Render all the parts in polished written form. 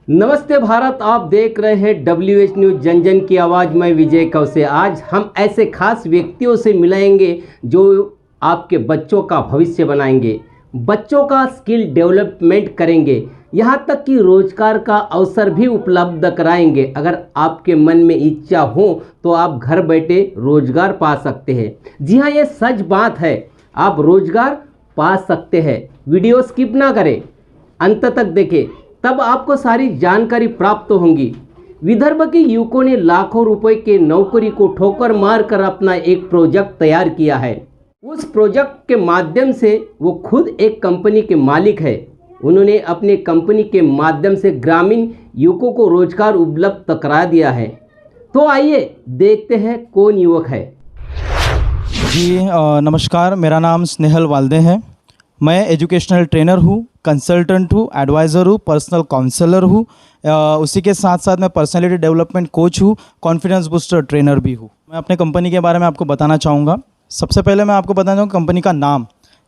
नमस्ते भारत, आप देख रहे हैं WH न्यूज़ जन जन की आवाज़ में विजय कौशे। आज हम ऐसे खास व्यक्तियों से मिलाएंगे जो आपके बच्चों का भविष्य बनाएंगे, बच्चों का स्किल डेवलपमेंट करेंगे, यहाँ तक कि रोजगार का अवसर भी उपलब्ध कराएंगे। अगर आपके मन में इच्छा हो तो आप घर बैठे रोजगार पा सकते हैं। जी हाँ, ये सच बात है, आप रोजगार पा सकते हैं। वीडियो स्किप ना करें, अंत तक देखें, तब आपको सारी जानकारी प्राप्त होंगी। विदर्भ के युवकों ने लाखों रुपए के नौकरी को ठोकर मारकर अपना एक प्रोजेक्ट तैयार किया है। उस प्रोजेक्ट के माध्यम से वो खुद एक कंपनी के मालिक है। उन्होंने अपने कंपनी के माध्यम से ग्रामीण युवकों को रोजगार उपलब्ध करा दिया है। तो आइए देखते हैं कौन युवक है। जी नमस्कार, मेरा नाम स्नेहल वाल्दे है। मैं एजुकेशनल ट्रेनर हूँ, कंसल्टेंट हूँ, एडवाइज़र हूँ, पर्सनल काउंसलर हूँ। उसी के साथ साथ मैं पर्सनालिटी डेवलपमेंट कोच हूँ, कॉन्फिडेंस बूस्टर ट्रेनर भी हूँ। मैं अपने कंपनी के बारे में आपको बताना चाहूँगा। सबसे पहले मैं आपको बताना चाहूँगा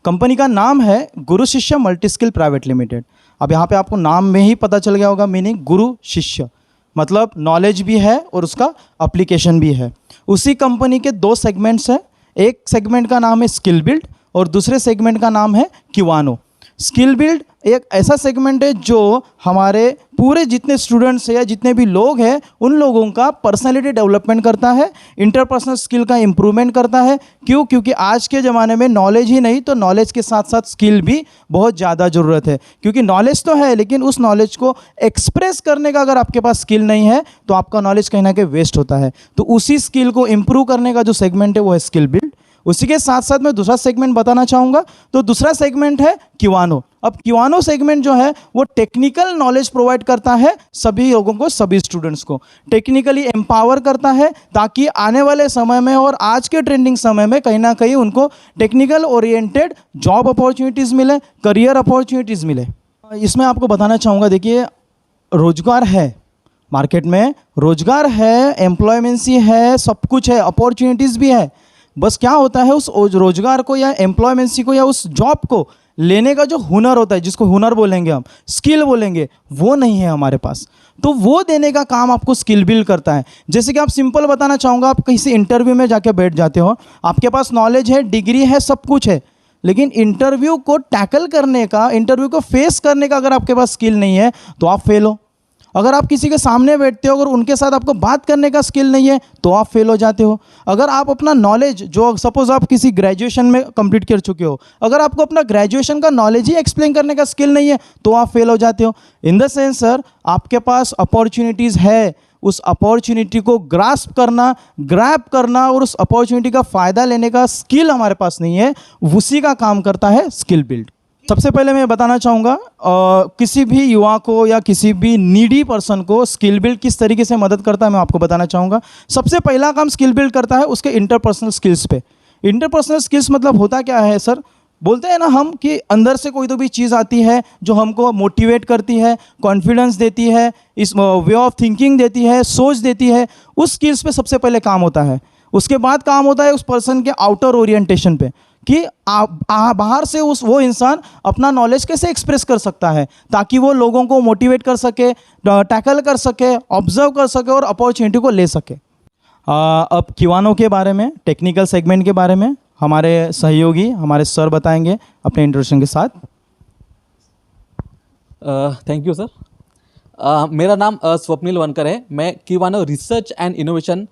कंपनी का नाम है गुरु शिष्य मल्टी स्किल प्राइवेट लिमिटेड। अब यहाँ पे आपको नाम में ही पता चल गया होगा, मीनिंग गुरु शिष्य मतलब नॉलेज भी है और उसका एप्लीकेशन भी है। उसी कंपनी के दो सेगमेंट्स हैं। एक सेगमेंट का नाम है स्किल बिल्ड और दूसरे सेगमेंट का नाम है किवानो। स्किल बिल्ड एक ऐसा सेगमेंट है जो हमारे पूरे जितने स्टूडेंट्स हैं या जितने भी लोग हैं उन लोगों का पर्सनालिटी डेवलपमेंट करता है, इंटरपर्सनल स्किल का इम्प्रूवमेंट करता है। क्योंकि आज के ज़माने में नॉलेज ही नहीं तो नॉलेज के साथ साथ स्किल भी बहुत ज़्यादा ज़रूरत है। क्योंकि नॉलेज तो है लेकिन उस नॉलेज को एक्सप्रेस करने का अगर आपके पास स्किल नहीं है तो आपका नॉलेज कहीं ना कहीं वेस्ट होता है। तो उसी स्किल को इम्प्रूव करने का जो सेगमेंट है वो है स्किल बिल्ड। उसी के साथ साथ मैं दूसरा सेगमेंट बताना चाहूँगा। तो दूसरा सेगमेंट है किवानो। अब किवानो सेगमेंट जो है वो टेक्निकल नॉलेज प्रोवाइड करता है सभी लोगों को, सभी स्टूडेंट्स को टेक्निकली एम्पावर करता है ताकि आने वाले समय में और आज के ट्रेंडिंग समय में कहीं ना कहीं उनको टेक्निकल ओरिएंटेड जॉब अपॉर्चुनिटीज़ मिले, करियर अपॉर्चुनिटीज़ मिले। इसमें आपको बताना चाहूँगा, देखिए रोजगार है, मार्केट में रोजगार है, एम्प्लॉयमेंसी है, सब कुछ है, अपॉर्चुनिटीज़ भी है। बस क्या होता है उस रोजगार को या एम्प्लॉयमेंसी को या उस जॉब को लेने का जो हुनर होता है, जिसको हुनर बोलेंगे हम, स्किल बोलेंगे, वो नहीं है हमारे पास। तो वो देने का काम आपको स्किल बिल्ड करता है। जैसे कि आप सिंपल बताना चाहूँगा, आप किसी इंटरव्यू में जाके बैठ जाते हो, आपके पास नॉलेज है, डिग्री है, सब कुछ है, लेकिन इंटरव्यू को टैकल करने का, इंटरव्यू को फेस करने का अगर आपके पास स्किल नहीं है तो आप फेल हो। अगर आप किसी के सामने बैठते हो, अगर उनके साथ आपको बात करने का स्किल नहीं है तो आप फेल हो जाते हो। अगर आप अपना नॉलेज जो सपोज आप किसी ग्रेजुएशन में कंप्लीट कर चुके हो, अगर आपको अपना ग्रेजुएशन का नॉलेज ही एक्सप्लेन करने का स्किल नहीं है तो आप फेल हो जाते हो। इन द सेंस सर, आपके पास अपॉर्चुनिटीज़ है, उस अपॉर्चुनिटी को ग्रैब करना और उस अपॉर्चुनिटी का फ़ायदा लेने का स्किल हमारे पास नहीं है, उसी का काम करता है स्किल बिल्ड। सबसे पहले मैं बताना चाहूँगा किसी भी युवा को या किसी भी नीडी पर्सन को स्किल बिल्ड किस तरीके से मदद करता है मैं आपको बताना चाहूँगा। सबसे पहला काम स्किल बिल्ड करता है उसके इंटरपर्सनल स्किल्स पे। इंटरपर्सनल स्किल्स मतलब होता क्या है सर, बोलते हैं ना हम कि अंदर से कोई तो भी चीज़ आती है जो हमको मोटिवेट करती है, कॉन्फिडेंस देती है, इस वे ऑफ थिंकिंग देती है, सोच देती है। उस स्किल्स पे सबसे पहले काम होता है। उसके बाद काम होता है उस पर्सन के आउटर ओरिएंटेशन पे कि बाहर से वो इंसान अपना नॉलेज कैसे एक्सप्रेस कर सकता है ताकि वो लोगों को मोटिवेट कर सके, टैकल कर सके, ऑब्जर्व कर सके और अपॉर्चुनिटी को ले सके। अब किवानो के बारे में, टेक्निकल सेगमेंट के बारे में हमारे सहयोगी हमारे सर बताएंगे अपने इंट्रोडक्शन के साथ। Thank you sir. मेरा नाम स्वप्निल वनकर है। मैं किवानो रिसर्च एंड इनोवेशन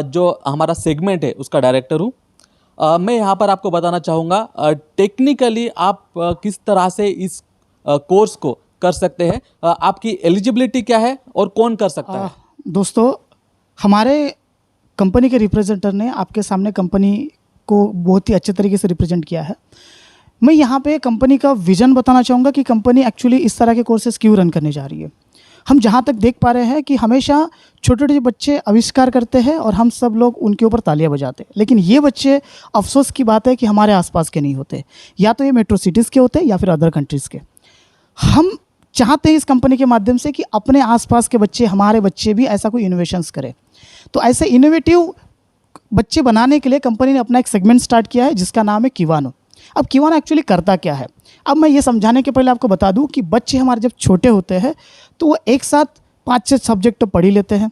जो हमारा सेगमेंट है उसका डायरेक्टर हूँ। मैं यहाँ पर आपको बताना चाहूँगा टेक्निकली आप किस तरह से इस कोर्स को कर सकते हैं, आपकी एलिजिबिलिटी क्या है और कौन कर सकता है। दोस्तों, हमारे कंपनी के रिप्रेजेंटर ने आपके सामने कंपनी को बहुत ही अच्छे तरीके से रिप्रेजेंट किया है। मैं यहाँ पे कंपनी का विज़न बताना चाहूँगा कि कंपनी एक्चुअली इस तरह के कोर्सेज क्यों रन करने जा रही है। हम जहाँ तक देख पा रहे हैं कि हमेशा छोटे छोटे बच्चे आविष्कार करते हैं और हम सब लोग उनके ऊपर तालियां बजाते हैं, लेकिन ये बच्चे, अफसोस की बात है कि हमारे आसपास के नहीं होते, या तो ये मेट्रो सिटीज़ के होते हैं या फिर अदर कंट्रीज़ के। हम चाहते हैं इस कंपनी के माध्यम से कि अपने आसपास के बच्चे, हमारे बच्चे भी ऐसा कोई इनोवेशंस करें। तो ऐसे इनोवेटिव बच्चे बनाने के लिए कंपनी ने अपना एक सेगमेंट स्टार्ट किया है जिसका नाम है किवानो। अब Q1 एक्चुअली करता क्या है? अब मैं ये समझाने के पहले आपको बता दूं कि बच्चे हमारे जब छोटे होते हैं तो वो एक साथ 5-6 सब्जेक्ट तो पढ़ ही लेते हैं।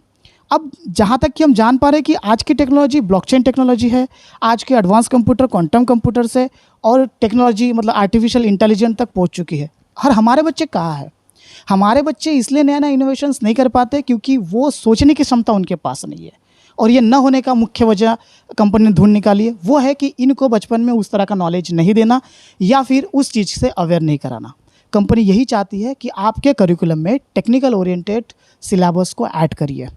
अब जहाँ तक कि हम जान पा रहे हैं कि आज की टेक्नोलॉजी ब्लॉकचेन टेक्नोलॉजी है, आज के एडवांस कंप्यूटर क्वांटम कंप्यूटर से और टेक्नोलॉजी मतलब आर्टिफिशियल इंटेलिजेंस तक पहुँच चुकी है। और हमारे बच्चे कहाँ हैं? हमारे बच्चे इसलिए नया नया इनोवेशंस नहीं कर पाते क्योंकि वो सोचने की क्षमता उनके पास नहीं है। और ये न होने का मुख्य वजह कंपनी ने ढूंढ निकाली है, वो है कि इनको बचपन में उस तरह का नॉलेज नहीं देना या फिर उस चीज़ से अवेयर नहीं कराना। कंपनी यही चाहती है कि आपके करिकुलम में टेक्निकल ओरिएंटेड सिलेबस को ऐड करिए।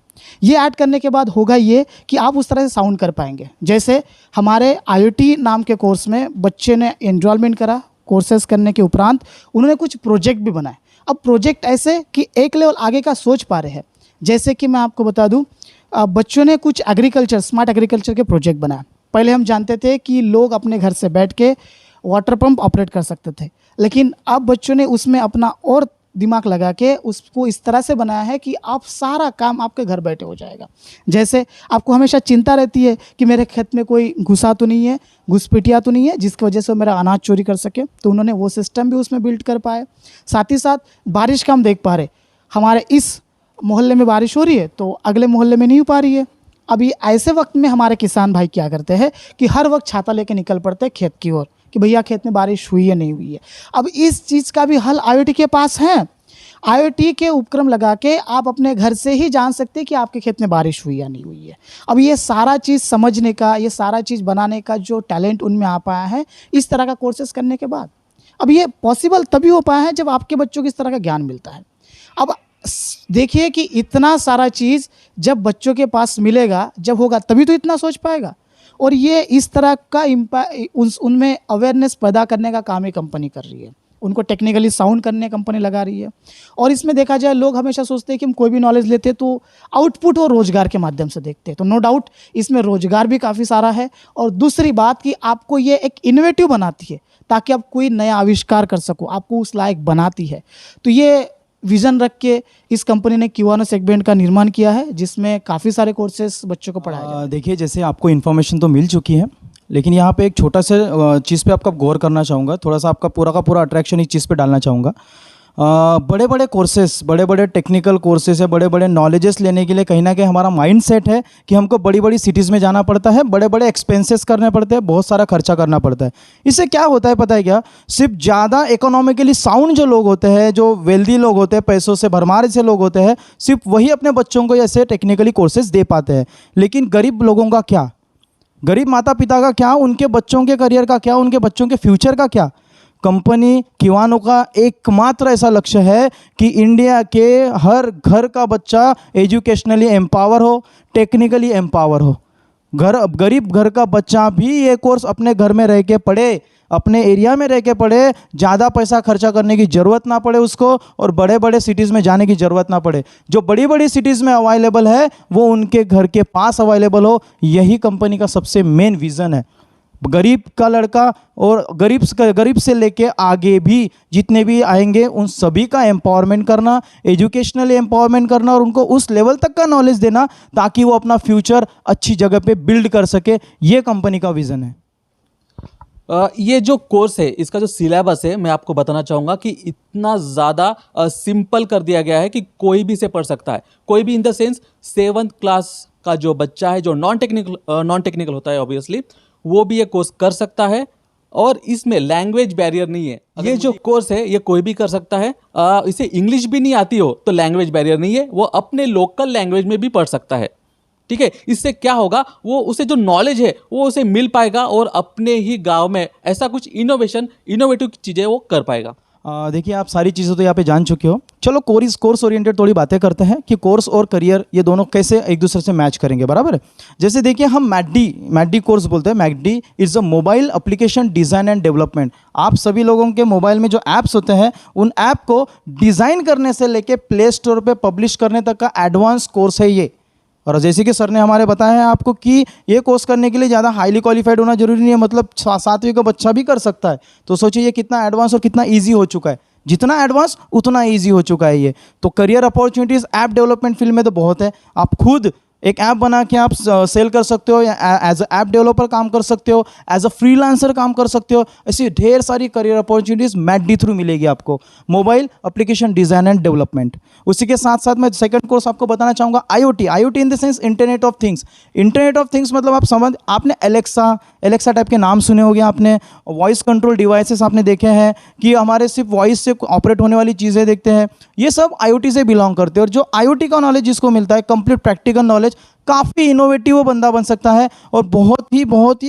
ये ऐड करने के बाद होगा ये कि आप उस तरह से साउंड कर पाएंगे। जैसे हमारे IoT नाम के कोर्स में बच्चे ने एनरोलमेंट करा, कोर्सेज करने के उपरांत उन्होंने कुछ प्रोजेक्ट भी बनाए। अब प्रोजेक्ट ऐसे कि एक लेवल आगे का सोच पा रहे हैं। जैसे कि मैं आपको बता दूं, बच्चों ने कुछ एग्रीकल्चर स्मार्ट एग्रीकल्चर के प्रोजेक्ट बनाए। पहले हम जानते थे कि लोग अपने घर से बैठ के वाटर पंप ऑपरेट कर सकते थे, लेकिन अब बच्चों ने उसमें अपना और दिमाग लगा के उसको इस तरह से बनाया है कि आप सारा काम आपके घर बैठे हो जाएगा। जैसे आपको हमेशा चिंता रहती है कि मेरे खेत में कोई घुसा तो नहीं है, घुसपैठिया तो नहीं है जिसकी वजह से वो मेरा अनाज चोरी कर सके, तो उन्होंने वो सिस्टम भी उसमें बिल्ड कर पाए। साथ ही साथ बारिश का हम देख पा रहे, हमारे इस मोहल्ले में बारिश हो रही है तो अगले मोहल्ले में नहीं हो पा रही है। अब ये ऐसे वक्त में हमारे किसान भाई क्या करते हैं कि हर वक्त छाता लेके निकल पड़ते हैं खेत की ओर कि भैया खेत में बारिश हुई है नहीं हुई है। अब इस चीज़ का भी हल IoT के पास है। IoT के उपक्रम लगा के आप अपने घर से ही जान सकते हैं कि आपके खेत में बारिश हुई या नहीं हुई है। अब ये सारा चीज़ समझने का, ये सारा चीज़ बनाने का जो टैलेंट उनमें आ पाया है इस तरह का कोर्सेज करने के बाद। अब ये पॉसिबल तभी हो पाया है जब आपके बच्चों को इस तरह का ज्ञान मिलता है। अब देखिए कि इतना सारा चीज़ जब बच्चों के पास मिलेगा, जब होगा तभी तो इतना सोच पाएगा। और ये इस तरह का उनमें अवेयरनेस पैदा करने का काम ही कंपनी कर रही है। उनको टेक्निकली साउंड करने कंपनी लगा रही है। और इसमें देखा जाए, लोग हमेशा सोचते हैं कि हम कोई भी नॉलेज लेते हैं तो आउटपुट और रोजगार के माध्यम से देखते हैं, तो नो डाउट इसमें रोजगार भी काफ़ी सारा है। और दूसरी बात कि आपको ये एक इनोवेटिव बनाती है ताकि आप कोई नया आविष्कार कर सको, आपको उस लायक बनाती है। तो ये विज़न रख के इस कंपनी ने Q1 सेगमेंट का निर्माण किया है जिसमें काफ़ी सारे कोर्सेज बच्चों को पढ़ाया जाता है। देखिए, जैसे आपको इन्फॉर्मेशन तो मिल चुकी है, लेकिन यहाँ पे एक छोटा सा चीज़ पे आपका गौर करना चाहूँगा, थोड़ा सा आपका पूरा का पूरा अट्रैक्शन इस चीज़ पे डालना चाहूँगा। बड़े बड़े कोर्सेस, बड़े बड़े टेक्निकल कोर्सेस है, बड़े बड़े नॉलेजेस लेने के लिए कहीं ना कहीं हमारा माइंड सेट है कि हमको बड़ी बड़ी सिटीज़ में जाना पड़ता है, बड़े बड़े एक्सपेंसेस करने पड़ते हैं, बहुत सारा खर्चा करना पड़ता है। इससे क्या होता है पता है क्या? सिर्फ ज़्यादा इकोनॉमिकली साउंड जो लोग होते हैं, जो वेल्दी लोग होते हैं, पैसों से भरमार से लोग होते हैं, सिर्फ वही अपने बच्चों को ऐसे टेक्निकली कोर्सेज दे पाते हैं। लेकिन गरीब लोगों का क्या? गरीब माता पिता का क्या? उनके बच्चों के करियर का क्या? उनके बच्चों के फ्यूचर का क्या? कंपनी Q1 का एकमात्र ऐसा लक्ष्य है कि इंडिया के हर घर का बच्चा एजुकेशनली एम्पावर हो, टेक्निकली एम्पावर हो। गरीब घर का बच्चा भी ये कोर्स अपने घर में रह के पढ़े, अपने एरिया में रह के पढ़े, ज़्यादा पैसा खर्चा करने की ज़रूरत ना पड़े उसको, और बड़े बड़े सिटीज़ में जाने की ज़रूरत ना पड़े। जो बड़ी बड़ी सिटीज़ में अवेलेबल है वो उनके घर के पास अवेलेबल हो। यही कंपनी का सबसे मेन विज़न है। गरीब का लड़का और गरीब से लेके आगे भी जितने भी आएंगे उन सभी का एम्पावरमेंट करना, एजुकेशनली एम्पावरमेंट करना और उनको उस लेवल तक का नॉलेज देना ताकि वो अपना फ्यूचर अच्छी जगह पे बिल्ड कर सके। ये कंपनी का विज़न है। ये जो कोर्स है, इसका जो सिलेबस है, मैं आपको बताना चाहूँगा कि इतना ज़्यादा सिंपल कर दिया गया है कि कोई भी इसे पढ़ सकता है। कोई भी in the sense 7th class का जो बच्चा है, जो नॉन टेक्निकल होता है ऑब्वियसली, वो भी ये कोर्स कर सकता है। और इसमें लैंग्वेज बैरियर नहीं है। ये जो कोर्स है ये कोई भी कर सकता है। इसे इंग्लिश भी नहीं आती हो तो लैंग्वेज बैरियर नहीं है, वो अपने लोकल लैंग्वेज में भी पढ़ सकता है। ठीक है, इससे क्या होगा, वो उसे जो नॉलेज है वो उसे मिल पाएगा और अपने ही गांव में ऐसा कुछ इनोवेटिव चीज़ें वो कर पाएगा। देखिए, आप सारी चीज़ें तो यहाँ पे जान चुके हो। चलो कोर्स ओरिएंटेड थोड़ी बातें करते हैं कि कोर्स और करियर ये दोनों कैसे एक दूसरे से मैच करेंगे, बराबर है। जैसे देखिए, हम मैकडी कोर्स बोलते हैं। McD is a mobile application design and development. आप सभी लोगों के मोबाइल में जो ऐप्स होते हैं उन ऐप को डिज़ाइन करने से लेके प्ले स्टोर पर पब्लिश करने तक का एडवांस कोर्स है ये। और जैसे कि सर ने हमारे बताया है आपको कि ये कोर्स करने के लिए ज़्यादा हाईली क्वालिफाइड होना जरूरी नहीं है, मतलब 7वीं का बच्चा भी कर सकता है। तो सोचिए ये कितना एडवांस और कितना इजी हो चुका है। जितना एडवांस उतना इजी हो चुका है ये। तो career opportunities app development field में तो बहुत है। आप खुद एक ऐप बना के आप सेल कर सकते हो, या एज अ ऐप डेवलपर काम कर सकते हो, एज अ फ्रीलांसर काम कर सकते हो। ऐसी ढेर सारी करियर अपॉर्चुनिटीज़ मैडी थ्रू मिलेगी आपको, mobile application design and development. उसी के साथ साथ मैं सेकंड कोर्स आपको बताना चाहूँगा IoT। IoT in the sense internet of things. Internet of things मतलब आप आपने एलेक्सा टाइप के नाम सुने होंगे आपने, वॉइस कंट्रोल डिवाइसेस आपने देखे हैं कि हमारे सिर्फ वॉइस से ऑपरेट होने वाली चीज़ें देखते हैं, ये सब IoT से बिलोंग करते हैं। और जो IoT का नॉलेज जिसको मिलता है, कंप्लीट प्रैक्टिकल नॉलेज, काफ़ी इनोवेटिव वो बंदा बन सकता है और बहुत ही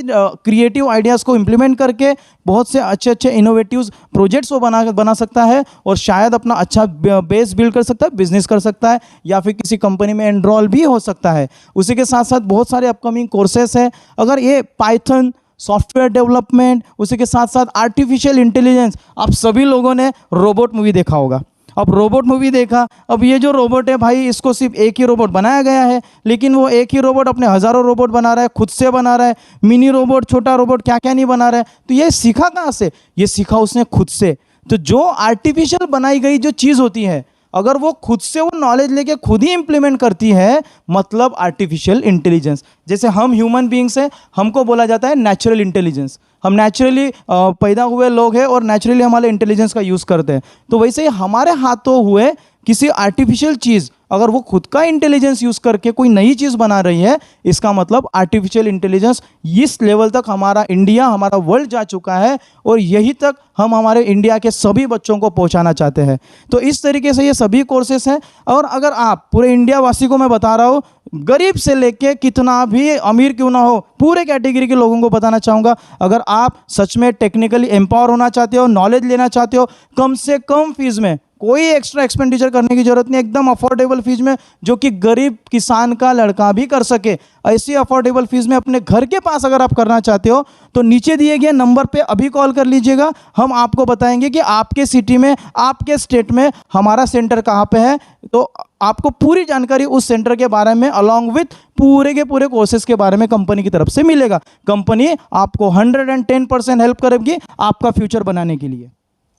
क्रिएटिव आइडियाज़ को इम्प्लीमेंट करके बहुत से अच्छे इनोवेटिव प्रोजेक्ट्स वो बना सकता है और शायद अपना अच्छा बेस बिल्ड कर सकता है, बिजनेस कर सकता है, या फिर किसी कंपनी में एनरोल भी हो सकता है। उसी के साथ साथ बहुत सारे अपकमिंग कोर्सेस हैं। अगर ये पाइथन, सॉफ्टवेयर डेवलपमेंट, उसी के साथ साथ आर्टिफिशियल इंटेलिजेंस, आप सभी लोगों ने रोबोट मूवी देखा होगा। अब रोबोट मूवी देखा, अब ये जो रोबोट है भाई, इसको सिर्फ एक ही रोबोट बनाया गया है, लेकिन वो एक ही रोबोट अपने हज़ारों रोबोट बना रहा है, खुद से बना रहा है, मिनी रोबोट, छोटा रोबोट, क्या क्या नहीं बना रहा है। तो ये सीखा कहाँ से? ये सीखा उसने खुद से। तो जो आर्टिफिशियल बनाई गई जो चीज़ होती है, अगर वो खुद से वो नॉलेज लेके खुद ही इंप्लीमेंट करती है, मतलब आर्टिफिशियल इंटेलिजेंस। जैसे हम ह्यूमन बींग्स हैं, हमको बोला जाता है नेचुरल इंटेलिजेंस। हम नेचुरली पैदा हुए लोग हैं और नेचुरली हमारे इंटेलिजेंस का यूज़ करते हैं। तो वैसे ही हमारे हाथों हुए किसी आर्टिफिशियल चीज़, अगर वो खुद का इंटेलिजेंस यूज़ करके कोई नई चीज़ बना रही है, इसका मतलब आर्टिफिशियल इंटेलिजेंस इस लेवल तक हमारा इंडिया, हमारा वर्ल्ड जा चुका है और यही तक हम हमारे इंडिया के सभी बच्चों को पहुंचाना चाहते हैं। तो इस तरीके से ये सभी कोर्सेस हैं। और अगर आप पूरे इंडिया वासी को मैं बता रहा हूँ, गरीब से लेके कितना भी अमीर क्यों ना हो, पूरे कैटेगरी के लोगों को बताना चाहूँगा, अगर आप सच में टेक्निकली एम्पावर होना चाहते हो, नॉलेज लेना चाहते हो, कम से कम फीस में, कोई एक्स्ट्रा एक्सपेंडिचर करने की जरूरत नहीं, एकदम अफोर्डेबल फीस में, जो कि गरीब किसान का लड़का भी कर सके, ऐसी अफोर्डेबल फीस में अपने घर के पास अगर आप करना चाहते हो तो नीचे दिए गए नंबर पे अभी कॉल कर लीजिएगा। हम आपको बताएंगे कि आपके सिटी में, आपके स्टेट में हमारा सेंटर कहाँ पे है। तो आपको पूरी जानकारी उस सेंटर के बारे में अलॉन्ग विथ पूरे के पूरे कोर्सेज के बारे में कंपनी की तरफ से मिलेगा। कंपनी आपको 110% हेल्प करेगी आपका फ्यूचर बनाने के लिए।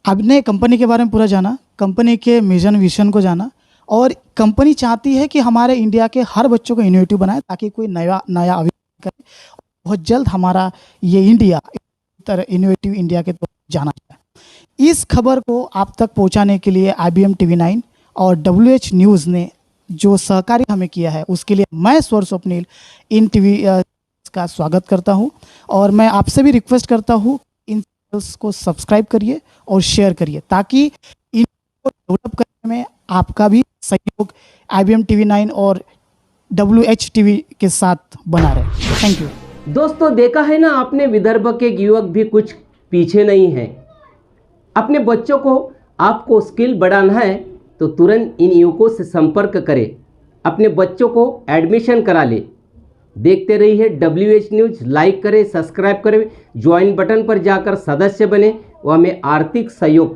आपने कंपनी के बारे में पूरा जाना, कंपनी के मिशन विजन को जाना, और कंपनी चाहती है कि हमारे इंडिया के हर बच्चों को इनोवेटिव बनाए ताकि कोई नया आविष्कार करे। बहुत जल्द हमारा ये इंडिया इनोवेटिव इंडिया के तौर पर जाना चाहिए। इस खबर को आप तक पहुंचाने के लिए IBM TV9 और WH न्यूज़ ने जो सहकार्य हमें किया है, उसके लिए मैं स्वर स्वप्निल इन टीवी का स्वागत करता हूं। और मैं आपसे भी रिक्वेस्ट करता हूं, इन चैनल्स को सब्सक्राइब करिए और शेयर करिए ताकि इनको डेवलप करने में आपका भी सहयोग IBM TV9 और WH TV के साथ बना रहे। Thank you. दोस्तों, देखा है ना आपने, विदर्भ के युवक भी कुछ पीछे नहीं हैं। अपने बच्चों को आपको स्किल बढ़ाना है तो तुरंत इन युवकों से संपर्क करें, अपने बच्चों को एडमिशन करा ले। देखते रहिए WH न्यूज़, लाइक करें, सब्सक्राइब करें, ज्वाइन बटन पर जाकर सदस्य बने व हमें आर्थिक सहयोग करें।